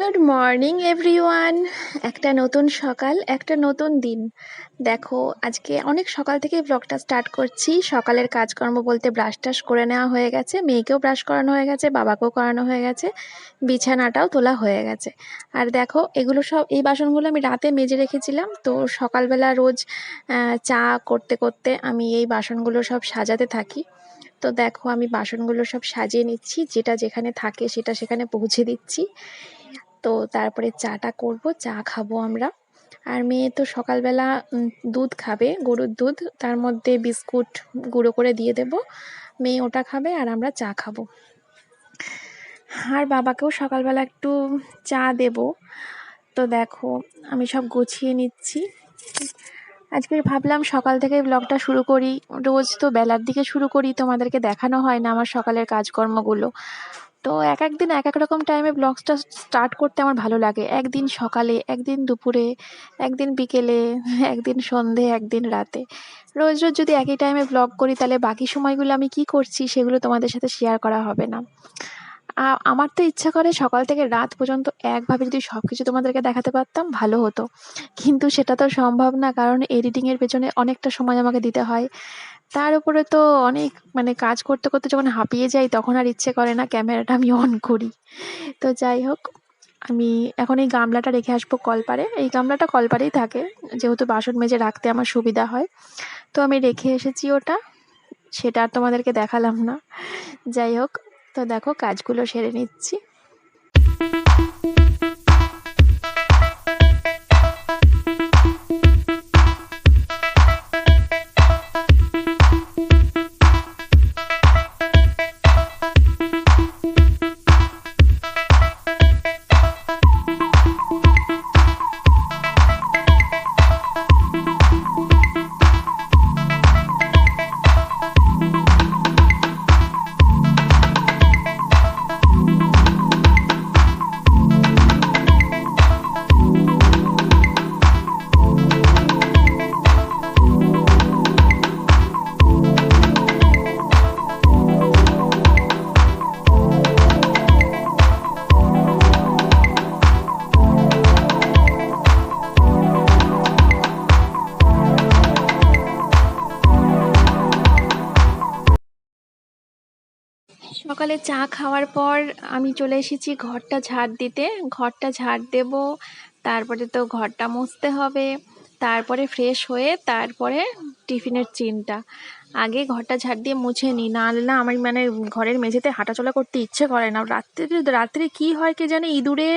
Good morning everyone. একটা নতুন সকাল, একটা নতুন দিন। দেখো, আজকে অনেক সকাল থেকে ব্লগটা স্টার্ট করছি। সকালের কাজকর্ম বলতে ব্রাশ টাশ করে নেওয়া হয়ে গেছে, মেয়েকেও ব্রাশ করানো হয়ে গেছে, বাবাকেও করানো হয়ে গেছে, বিছানাটাও তোলা হয়ে গেছে। আর দেখো, এগুলো সব, এই বাসনগুলো আমি রাতে মেজে রেখেছিলাম। তো সকালবেলা রোজ চা করতে করতে আমি এই বাসনগুলো সব সাজাতে থাকি। তো দেখো, আমি বাসনগুলো সব সাজিয়ে নিচ্ছি, যেটা যেখানে থাকে সেটা সেখানে পৌঁছে দিচ্ছি। তো তারপরে চাটা করব, চা খাবো আমরা। আর মেয়ে তো সকালবেলা দুধ খাবে, গরুর দুধ, তার মধ্যে বিস্কুট গুঁড়ো করে দিয়ে দেব। মেয়ে ওটা খাবে আর আমরা চা খাবো। আর বাবাকেও সকালবেলা একটু চা দেব। তো দেখো, আমি সব গুছিয়ে নিচ্ছি। আজকে ভাবলাম সকাল থেকে ব্লগটা শুরু করি। রোজ তো বেলার দিকে শুরু করি, তোমাদেরকে দেখানো হয় না আমার সকালের কাজকর্মগুলো। তো এক একদিন এক এক রকম টাইমে ব্লগসটা স্টার্ট করতে আমার ভালো লাগে। একদিন সকালে, একদিন দুপুরে, একদিন বিকেলে, একদিন সন্ধে, একদিন রাতে। রোজ রোজ যদি একই টাইমে ব্লগ করি, তাহলে বাকি সময়গুলো আমি কি করছি সেগুলো তোমাদের সাথে শেয়ার করা হবে না। আমার তো ইচ্ছা করে সকাল থেকে রাত পর্যন্ত একভাবে যদি সবকিছু তোমাদেরকে দেখাতে পারতাম, ভালো হতো। কিন্তু সেটা তো সম্ভব না, কারণ এডিটিংয়ের পেছনে অনেকটা সময় আমাকে দিতে হয়। তার উপরে তো অনেক কাজ করতে করতে যখন হাঁপিয়ে যাই, তখন আর ইচ্ছে করে না ক্যামেরাটা আমি অন করি। তো যাই হোক, আমি এখন এই গামলাটা রেখে আসবো কলপারে। এই গামলাটা কলপারেই থাকে, যেহেতু বাসন মেজে রাখতে আমার সুবিধা হয়। তো আমি রেখে এসেছি ওটা, সেটা আর তোমাদেরকে দেখালাম না। যাই হোক, তো দেখো কাজগুলো সেরে নিচ্ছি। সকালে চা খাওয়ার পর আমি চলে এসেছি ঘরটা ঝাড় দিতে। ঘরটা ঝাড় দেব, তারপরে তো ঘরটা মুছতে হবে, তারপরে ফ্রেশ হয়ে তারপরে টিফিনের চিন্তা। আগে ঘরটা ঝাড় দিয়ে মুছে নিই, নাহলে না আমার ঘরের মেঝেতে হাঁটাচলা করতে ইচ্ছে করে না। রাত্রে কি হয় কে জানে, ইঁদুরে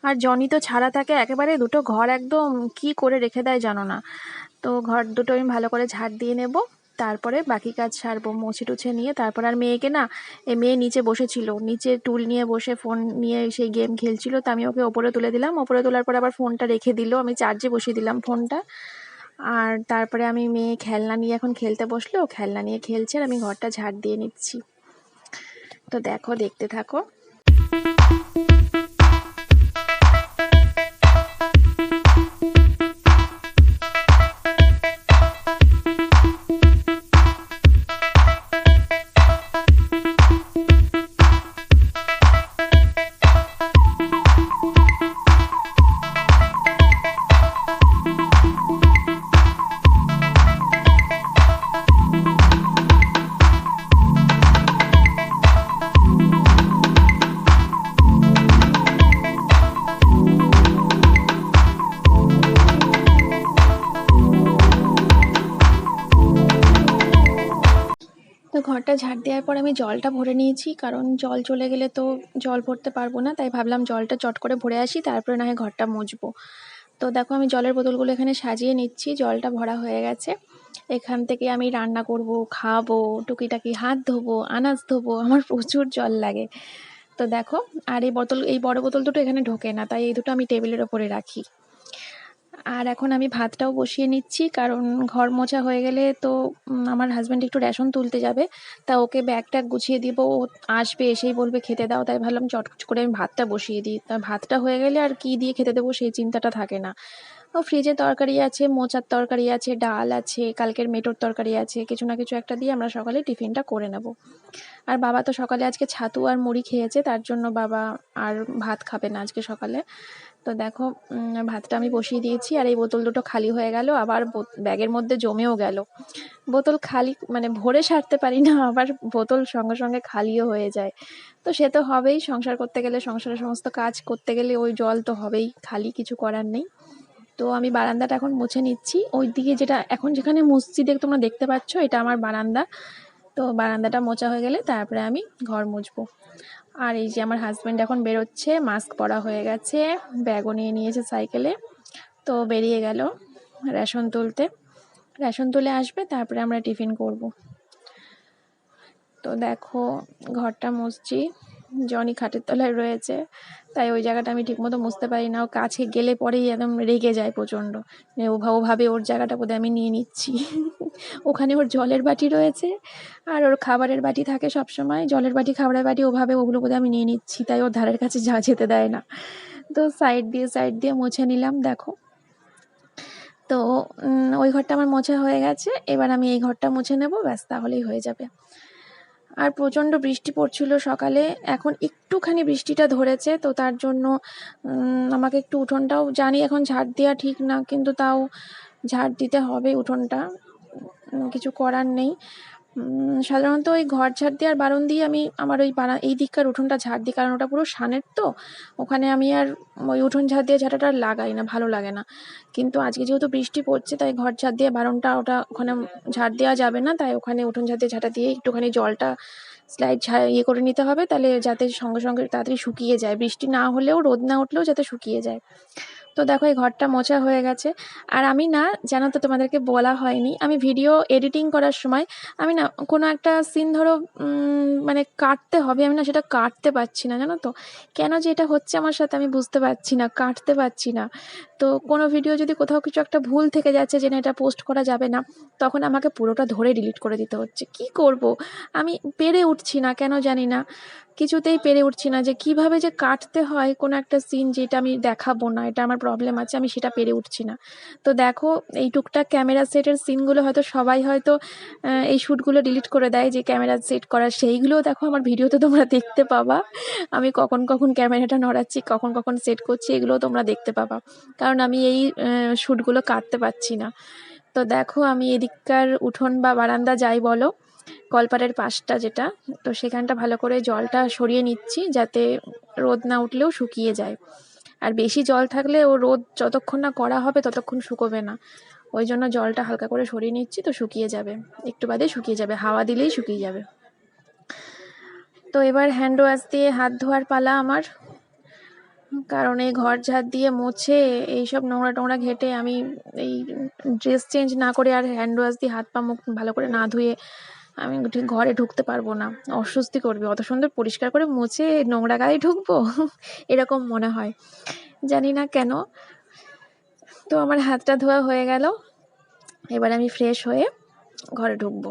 আর জনি তো ছাড়া থাকে একেবারে, দুটো ঘর একদম কি করে রেখে দেয় জানো না। তো ঘর দুটো আমি ভালো করে ঝাড় দিয়ে নেব, তারপরে বাকি কাজ সারবো মুছে টুছে নিয়ে। তারপর আর মেয়েকে না, মেয়ে নিচে বসেছিল, নিচে টুল নিয়ে বসে ফোন নিয়ে সেই গেম খেলছিল। তো আমি ওকে ওপরে তুলে দিলাম, ওপরে তোলার পর আবার ফোনটা রেখে দিল, আমি চার্জে বসিয়ে দিলাম ফোনটা। আর তারপরে আমি মেয়ে খেলনা নিয়ে এখন খেলতে বসলো, খেলনা নিয়ে খেলছে আর আমি ঘরটা ঝাড় দিয়ে নিচ্ছি। তো দেখো, দেখতে থাকো। তো ঘরটা ঝাড় দেওয়ার পর আমি জলটা ভরে নিয়েছি, কারণ জল চলে গেলে তো জল ভরতে পারবো না, তাই ভাবলাম জলটা চট করে ভরে আসি, তারপরে না হয় ঘরটা মুছবো। তো দেখো, আমি জলের বোতলগুলো এখানে সাজিয়ে নিচ্ছি, জলটা ভরা হয়ে গেছে। এখান থেকে আমি রান্না করব, খাবো, টুকিটাকি হাত ধোবো, আনাজ ধোবো, আমার প্রচুর জল লাগে। তো দেখো, আর এই বড় বোতল দুটো এখানে ঢোকে না, তাই এই দুটো আমি টেবিলের ওপরে রাখি। আর এখন আমি ভাতটাও বসিয়ে নিচ্ছি, কারণ ঘর মোছা হয়ে গেলে তো আমার হাজব্যান্ড একটু রেশন তুলতে যাবে, তা ওকে ব্যাগ ট্যাগ গুছিয়ে দিব, ও আসবে এসেই বলবে খেতে দাও, তাই ভাবলাম চট করে আমি ভাতটা বসিয়ে দিই। তা ভাতটা হয়ে গেলে আর কি দিয়ে খেতে দেবো সেই চিন্তাটা থাকে না। ও ফ্রিজে তরকারি আছে, মোচার তরকারি আছে, ডাল আছে, কালকের মেটোর তরকারি আছে, কিছু না কিছু একটা দিয়ে আমরা সকালে টিফিনটা করে নেব। আর বাবা তো সকালে আজকে ছাতু আর মুড়ি খেয়েছে, তার জন্য বাবা আর ভাত খাবে না আজকে সকালে। তো দেখো ভাতটা আমি বসিয়ে দিয়েছি, আর এই বোতল দুটো খালি হয়ে গেল, আবার ব্যাগের মধ্যে জমেও গেল। বোতল খালি মানে ভরে সারতে পারি না, আবার বোতল সঙ্গে সঙ্গে খালিও হয়ে যায়। তো সে তো হবেই, সংসার করতে গেলে, সংসারের সমস্ত কাজ করতে গেলে ওই জল তো হবেই খালি, কিছু করার নেই। তো আমি বারান্দাটা এখন মুছে নিচ্ছি, ওই দিকে যেটা এখন যেখানে মুছছি তোমরা দেখতে পাচ্ছ, এটা আমার বারান্দা। তো বারান্দাটা মোছা হয়ে গেলে তারপরে আমি ঘর মুছবো। আর এই যে আমার হাজব্যান্ড এখন বেরোচ্ছে, মাস্ক পরা হয়ে গেছে, ব্যাগও নিয়ে নিয়েছে সাইকেলে, তো বেরিয়ে গেল রেশন তুলতে। রেশন তুলে আসবে, তারপরে আমরা টিফিন করব। তো দেখো ঘরটা মুছছি, জনি খাটের তলায় রয়েছে, তাই ওই জায়গাটা আমি ঠিকমতো মুছতে পারি না। ও কাছে গেলে পরেই একদম রেগে যায় প্রচণ্ড, ও ভাবে ওর জায়গাটা বোধহয় আমি নিয়ে নিচ্ছি। ওখানে ওর জলের বাটি রয়েছে, আর ওর খাবারের বাটি থাকে সবসময়, জলের বাটি, খাবারের বাটি, ওভাবে ওগুলো বোধহয় আমি নিয়ে নিচ্ছি, তাই ওর ধারের কাছে যেতে দেয় না। তো সাইড দিয়ে মুছে নিলাম দেখো। তো ওই ঘরটা আমার মোছা হয়ে গেছে, এবার আমি এই ঘরটা মুছে নেব, ব্যাস তাহলেই হয়ে যাবে। আর প্রচণ্ড বৃষ্টি পড়ছিল সকালে, এখন একটুখানি বৃষ্টিটা ধরেছে, তো তার জন্য আমাকে একটু উঠোনটাও, জানি এখন ঝাড় দেওয়া ঠিক না, কিন্তু তাও ঝাড় দিতে হবে উঠোনটা, কিছু করার নেই। সাধারণত ওই ঘর ঝাড় দিয়ে আর বারণ দিয়ে আমি আমার ওই এই দিককার উঠোনটা ঝাড় দিই, কারণ ওটা পুরো সানের, তো ওখানে আমি আর ওই উঠোন ঝাড় দিয়ে ঝাঁটাটা আর লাগাই না, ভালো লাগে না। কিন্তু আজকে যেহেতু বৃষ্টি পড়ছে, তাই ঘর ঝাড় দিয়ে বারণটা, ওটা ওখানে ঝাড় দেওয়া যাবে না, তাই ওখানে উঠোন ঝাড় দিয়ে ঝাঁটা দিয়ে একটুখানি জলটা স্লাইড ইয়ে করে নিতে হবে, তাহলে যাতে সঙ্গে সঙ্গে তাড়াতাড়ি শুকিয়ে যায়, বৃষ্টি না হলেও, রোদ না উঠলেও যাতে শুকিয়ে যায়। তো দেখো এই ঘরটা মোছা হয়ে গেছে। আর আমি না, জানো তো তোমাদেরকে বলা হয়নি, আমি ভিডিও এডিটিং করার সময় আমি না কোনো একটা সিন ধরো মানে কাটতে হবে, আমি না সেটা কাটতে পারছি না, জানো তো কেন যে এটা হচ্ছে আমার সাথে, আমি বুঝতে পারছি না, কাটতে পারছি না। তো কোনো ভিডিও যদি কোথাও কিছু একটা ভুল থেকে যাচ্ছে যে না এটা পোস্ট করা যাবে না, তখন আমাকে পুরোটা ধরে ডিলিট করে দিতে হচ্ছে। কি করব, আমি পেরে উঠছি না, কেন জানি না, কিছুতেই পেরে উঠছি না যে কিভাবে যে কাটতে হয় কোনো একটা সিন, যেটা আমি দেখাবো না, এটা আমার প্রবলেম আছে, আমি সেটা পেরে উঠছি না। তো দেখো এই টুকটাক ক্যামেরা সেটের সিনগুলো হয়তো সবাই হয়তো এই শ্যুটগুলো ডিলিট করে দেয়, যে ক্যামেরা সেট করা, সেইগুলোও দেখো আমার ভিডিওতে তোমরা দেখতে পাবা। আমি কখন কখন ক্যামেরাটা নড়াচ্ছি, কখন কখন সেট করছি, এগুলোও তোমরা দেখতে পাবা, কারণ আমি এই শ্যুটগুলো কাটতে পারছি না। তো দেখো আমি এদিককার উঠোন বা বারান্দা যাই বলো, কলপাড়ের পাশটা যেটা, তো সেখানটা ভালো করে জলটা সরিয়ে নিচ্ছি, যাতে রোদ না উঠলেও শুকিয়ে যায়। আর বেশি জল থাকলে ও রোদ যতক্ষণ না করা হবে ততক্ষণ শুকোবে না, ওই জন্য জলটা হালকা করে সরিয়ে নিচ্ছি, তো শুকিয়ে যাবে, একটু বাদে শুকিয়ে যাবে, হাওয়া দিলেই শুকিয়ে যাবে। তো এবার হ্যান্ড ওয়াশ দিয়ে হাত ধোয়ার পালা আমার, কারণ এই ঘর ঝাড় দিয়ে মুছে এইসব নোংরা টোংরা ঘেটে আমি এই ড্রেস চেঞ্জ না করে আর হ্যান্ড ওয়াশ দিয়ে হাত পা মুখ ভালো করে না ধুয়ে আমি ঘরে ঢুকতে পারবো না, অস্বস্তি করবে, অত সুন্দর পরিষ্কার করে মুছে নোংরা গায়ে ঢুকবো। এরকম মনে হয়, জানি না কেন। তো আমার হাতটা ধোয়া হয়ে গেল, এবার আমি ফ্রেশ হয়ে ঘরে ঢুকবো।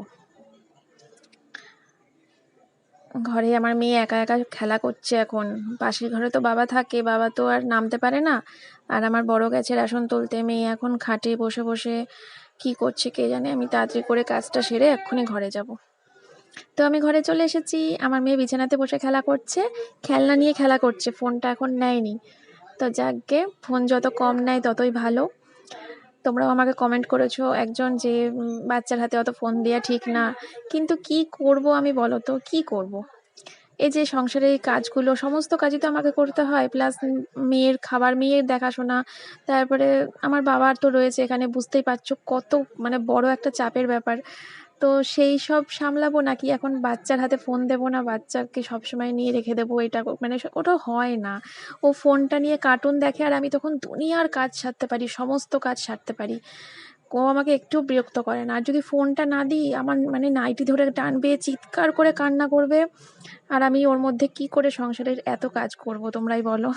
ঘরে আমার মেয়ে একা একা খেলা করছে এখন, পাশের ঘরে তো বাবা থাকে, বাবা তো আর নামতে পারে না, আর আমার বড় গেছে রেশন তুলতে, মেয়ে এখন খাটে বসে বসে কি করছে কে জানে। আমি তাড়াতাড়ি করে কাজটা সেরে এক্ষুনি ঘরে যাব। তো আমি ঘরে চলে এসেছি, আমার মেয়ে বিছানাতে বসে খেলা করছে, খেলনা নিয়ে খেলা করছে, ফোনটা এখন নেয়নি। তো যাকগে, ফোন যত কম নেয় ততই ভালো। তোমরাও আমাকে কমেন্ট করেছো একজন, যে বাচ্চার হাতে অত ফোন দেওয়া ঠিক না, কিন্তু কি করব আমি, বলো তো কি করব। এই যে সংসারের এই কাজগুলো, সমস্ত কাজই তো আমাকে করতে হয়, প্লাস মেয়ের খাবার, মেয়ের দেখাশোনা, তারপরে আমার বাবার তো রয়েছে এখানে, বুঝতেই পারছো কত মানে বড় একটা চাপের ব্যাপার। তো সেই সব সামলাবো, নাকি এখন বাচ্চার হাতে ফোন দেবো না, বাচ্চাকে সবসময় নিয়ে রেখে দেবো, এটা মানে ওটা হয় না। ও ফোনটা নিয়ে কার্টুন দেখে, আর আমি তখন দুনিয়ার কাজ সারতে পারি, সমস্ত কাজ সারতে পারি, ও আমাকে একটু বিরক্ত করে না। আর যদি ফোনটা না দিই, আমার মানে নাইটি ধরে টানবে, চিৎকার করে কান্না করবে, আর আমি ওর মধ্যে কি করে সংসারের এত কাজ করব, তোমরাই বলো।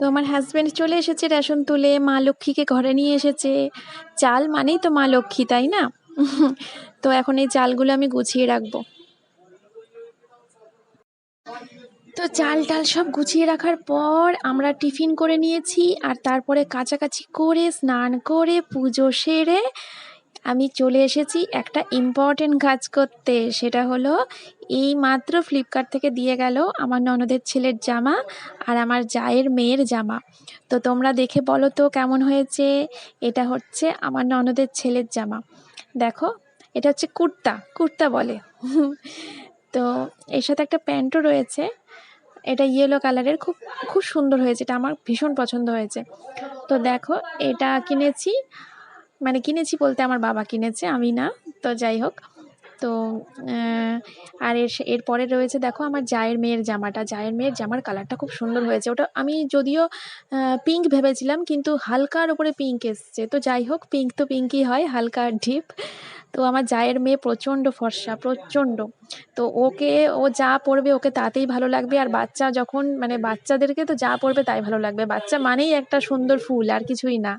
তো আমার হাজব্যান্ড চলে এসেছে রেশন তুলে, মা লক্ষ্মীকে ঘরে নিয়ে এসেছে। চাল মানেই তো মা লক্ষ্মী, তাই না? তো এখন এই চালগুলো আমি গুছিয়ে রাখবো। তো চাল টাল সব গুছিয়ে রাখার পর আমরা টিফিন করে নিয়েছি, আর তারপরে কাচাকাচি করে স্নান করে পুজো সেরে আমি চলে এসেছি একটা ইম্পর্টেন্ট কাজ করতে। সেটা হলো এই মাত্র ফ্লিপকার্ট থেকে দিয়ে গেল আমার ননদের ছেলের জামা আর আমার জায়ের মেয়ের জামা। তো তোমরা দেখে বলো তো কেমন হয়েছে। এটা হচ্ছে আমার ননদের ছেলের জামা, দেখো। এটা হচ্ছে কুর্তা, কুর্তা বলে। তো এর সাথে একটা প্যান্টও রয়েছে, এটা ইয়েলো কালারের, খুব খুব সুন্দর হয়েছে, এটা আমার ভীষণ পছন্দ হয়েছে। তো দেখো, এটা কিনেছি, মানে কিনেছি বলতে আমার বাবা কিনেছে, আমি না। তো যাই হোক, তো আর এরপরে রয়েছে দেখো আমার জায়ের মেয়ের জামাটা। জায়ের মেয়ের জামার কালারটা খুব সুন্দর হয়েছে, ওটা আমি যদিও পিঙ্ক ভেবেছিলাম, কিন্তু হালকার উপরে পিঙ্ক এসছে। তো যাই হোক, পিঙ্ক তো পিঙ্কই হয়, হালকা ডিপ। তো আমার জায়ের মেয়ে প্রচণ্ড ফর্সা, প্রচণ্ড। তো ওকে, ও যা পরবে ওকে তাতেই ভালো লাগবে। আর বাচ্চা যখন, মানে বাচ্চাদেরকে তো যা পরবে তাই ভালো লাগবে, বাচ্চা মানেই একটা সুন্দর ফুল, আর কিছুই না।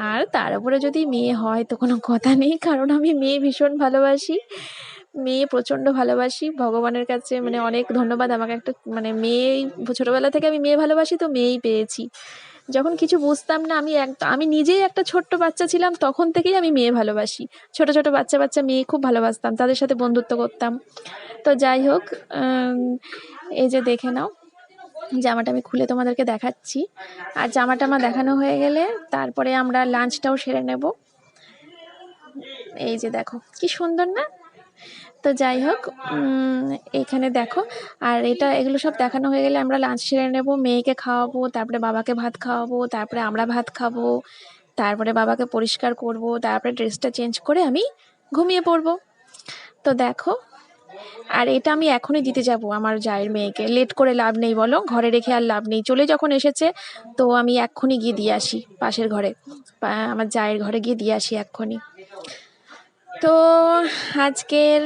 আর তার উপরে যদি মেয়ে হয় তো কোনো কথা নেই, কারণ আমি মেয়ে ভীষণ ভালোবাসি, মেয়ে প্রচণ্ড ভালোবাসি। ভগবানের কাছে মানে অনেক ধন্যবাদ, আমাকে একটা মানে মেয়েই, ছোটোবেলা থেকে আমি মেয়ে ভালোবাসি, তো মেয়েই পেয়েছি। যখন কিছু বুঝতাম না, আমি নিজেই একটা ছোট্ট বাচ্চা ছিলাম, তখন থেকেই আমি মেয়ে ভালোবাসি। ছোট ছোট বাচ্চা বাচ্চা মেয়ে খুব ভালোবাসতাম, তাদের সাথে বন্ধুত্ব করতাম। তো যাই হোক, এই যে দেখে নাও, জামাটা আমি খুলে তোমাদেরকে দেখাচ্ছি। আর জামাটা আমার দেখানো হয়ে গেলে তারপরে আমরা লাঞ্চটাও সেরে নেব। এই যে দেখো কি সুন্দর না। তো যাই হোক, এখানে দেখো, আর এগুলো সব দেখানো হয়ে গেলে আমরা লাঞ্চ সেরে নেব, মেয়েকে খাওয়াবো, তারপরে বাবাকে ভাত খাওয়াবো, তারপরে আমরা ভাত খাবো, তারপরে বাবাকে পরিষ্কার করব, তারপরে ড্রেসটা চেঞ্জ করে আমি ঘুমিয়ে পড়বো। তো দেখো, আর এটা আমি এখনই দিতে যাব আমার জায়ের মেয়েকে, লেট করে লাভ নেই বলো, ঘরে রেখে আর লাভ নেই, চলে যখন এসেছে তো আমি এক্ষুনি গিয়ে দিয়ে আসি পাশের ঘরে, আমার জায়ের ঘরে গিয়ে দিয়ে আসি এক্ষুনি। তো আজকের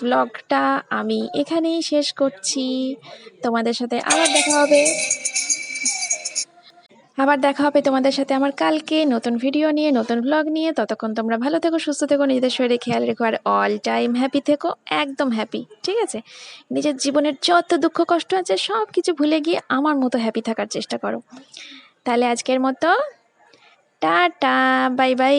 ব্লগটা আমি এখানেই শেষ করছি। তোমাদের সাথে আবার দেখা হবে তোমাদের সাথে আমার কালকে নতুন ভিডিও নিয়ে, নতুন ব্লগ নিয়ে। ততক্ষণ তোমরা ভালো থেকো, সুস্থ থেকো, নিজেদের শরীরে খেয়াল রেখো, আর অল টাইম হ্যাপি থেকো, একদম হ্যাপি, ঠিক আছে? নিজের জীবনের যত দুঃখ কষ্ট আছে সব কিছু ভুলে গিয়ে আমার মতো হ্যাপি থাকার চেষ্টা করো। তাহলে আজকের মতো টাটা, বাই বাই।